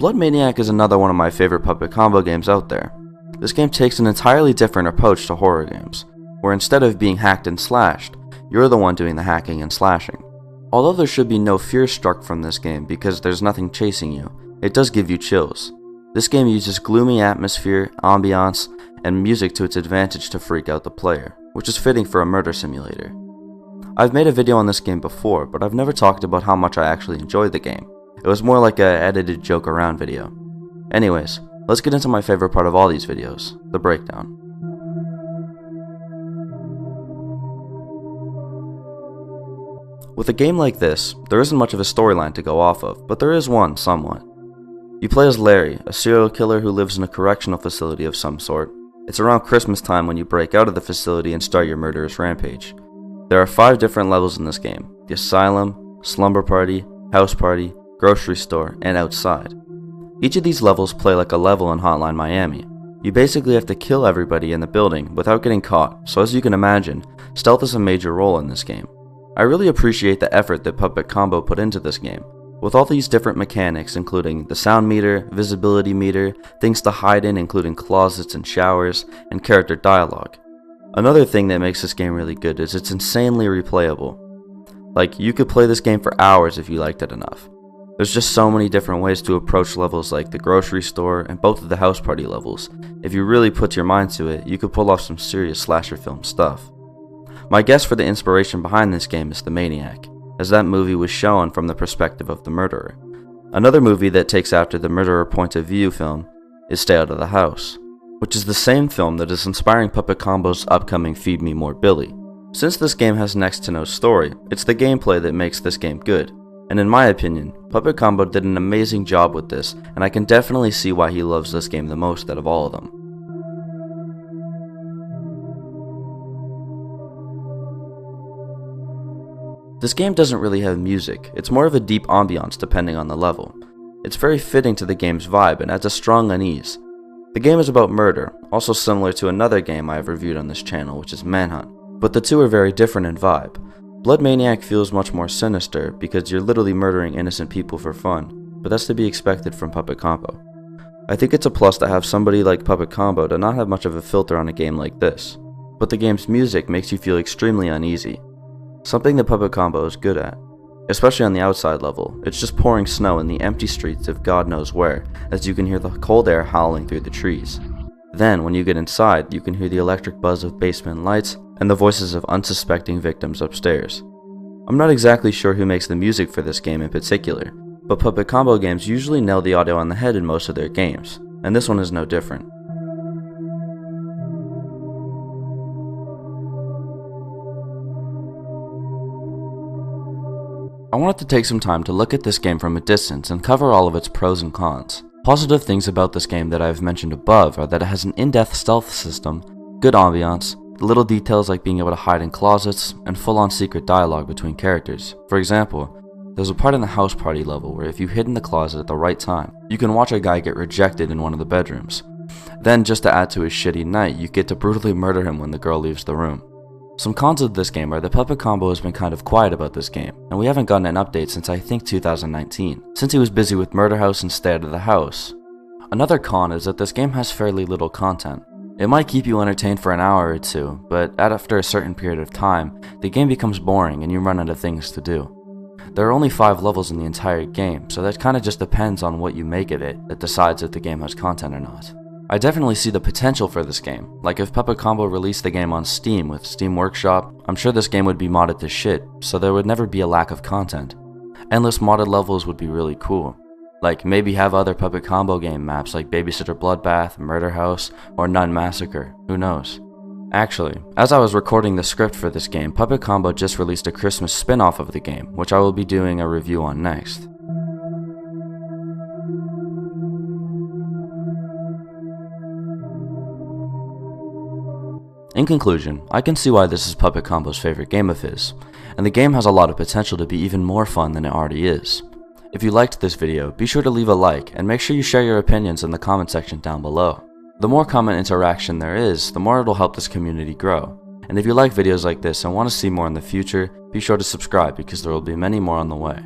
Blood Maniac is another one of my favorite puppet combo games out there. This game takes an entirely different approach to horror games, where instead of being hacked and slashed, you're the one doing the hacking and slashing. Although there should be no fear struck from this game because there's nothing chasing you, it does give you chills. This game uses gloomy atmosphere, ambiance, and music to its advantage to freak out the player, which is fitting for a murder simulator. I've made a video on this game before, but I've never talked about how much I actually enjoyed the game. It was more like an edited joke around video. Anyways, let's get into my favorite part of all these videos, the breakdown. With a game like this, there isn't much of a storyline to go off of, but there is one, somewhat. You play as Larry, a serial killer who lives in a correctional facility of some sort. It's around Christmas time when you break out of the facility and start your murderous rampage. There are 5 different levels in this game: the asylum, slumber party, house party, grocery store, and outside. Each of these levels play like a level in Hotline Miami. You basically have to kill everybody in the building without getting caught, so as you can imagine, stealth is a major role in this game. I really appreciate the effort that Puppet Combo put into this game, with all these different mechanics including the sound meter, visibility meter, things to hide in including closets and showers, and character dialogue. Another thing that makes this game really good is it's insanely replayable. Like, you could play this game for hours if you liked it enough. There's just so many different ways to approach levels like the grocery store and both of the house party levels. If you really put your mind to it, you could pull off some serious slasher film stuff. My guess for the inspiration behind this game is The Maniac, as that movie was shown from the perspective of the murderer. Another movie that takes after the murderer point of view film is Stay Out of the House, which is the same film that is inspiring Puppet Combo's upcoming Feed Me More Billy. Since this game has next to no story, it's the gameplay that makes this game good, and in my opinion, Puppet Combo did an amazing job with this, and I can definitely see why he loves this game the most out of all of them. This game doesn't really have music, it's more of a deep ambiance depending on the level. It's very fitting to the game's vibe and adds a strong unease. The game is about murder, also similar to another game I have reviewed on this channel, which is Manhunt, but the two are very different in vibe. Blood Maniac feels much more sinister because you're literally murdering innocent people for fun, but that's to be expected from Puppet Combo. I think it's a plus to have somebody like Puppet Combo to not have much of a filter on a game like this, but the game's music makes you feel extremely uneasy. Something that Puppet Combo is good at, especially on the outside level. It's just pouring snow in the empty streets of God knows where, as you can hear the cold air howling through the trees. Then, when you get inside, you can hear the electric buzz of basement lights and the voices of unsuspecting victims upstairs. I'm not exactly sure who makes the music for this game in particular, but Puppet Combo games usually nail the audio on the head in most of their games, and this one is no different. I wanted to take some time to look at this game from a distance and cover all of its pros and cons. Positive things about this game that I have mentioned above are that it has an in-depth stealth system, good ambiance, little details like being able to hide in closets, and full-on secret dialogue between characters. For example, there's a part in the house party level where if you hid in the closet at the right time, you can watch a guy get rejected in one of the bedrooms. Then, just to add to his shitty night, you get to brutally murder him when the girl leaves the room. Some cons of this game are that Puppet Combo has been kind of quiet about this game, and we haven't gotten an update since I think 2019, since he was busy with Murder House and Stay Out of the House. Another con is that this game has fairly little content. It might keep you entertained for an hour or two, but after a certain period of time, the game becomes boring and you run out of things to do. There are only 5 levels in the entire game, so that kinda just depends on what you make of it that decides if the game has content or not. I definitely see the potential for this game. Like if Puppet Combo released the game on Steam with Steam Workshop, I'm sure this game would be modded to shit, so there would never be a lack of content. Endless modded levels would be really cool. Like maybe have other Puppet Combo game maps like Babysitter Bloodbath, Murder House, or Nun Massacre, who knows. Actually, as I was recording the script for this game, Puppet Combo just released a Christmas spin-off of the game, which I will be doing a review on next. In conclusion, I can see why this is Puppet Combo's favorite game of his, and the game has a lot of potential to be even more fun than it already is. If you liked this video, be sure to leave a like, and make sure you share your opinions in the comment section down below. The more comment interaction there is, the more it'll help this community grow. And if you like videos like this and want to see more in the future, be sure to subscribe because there will be many more on the way.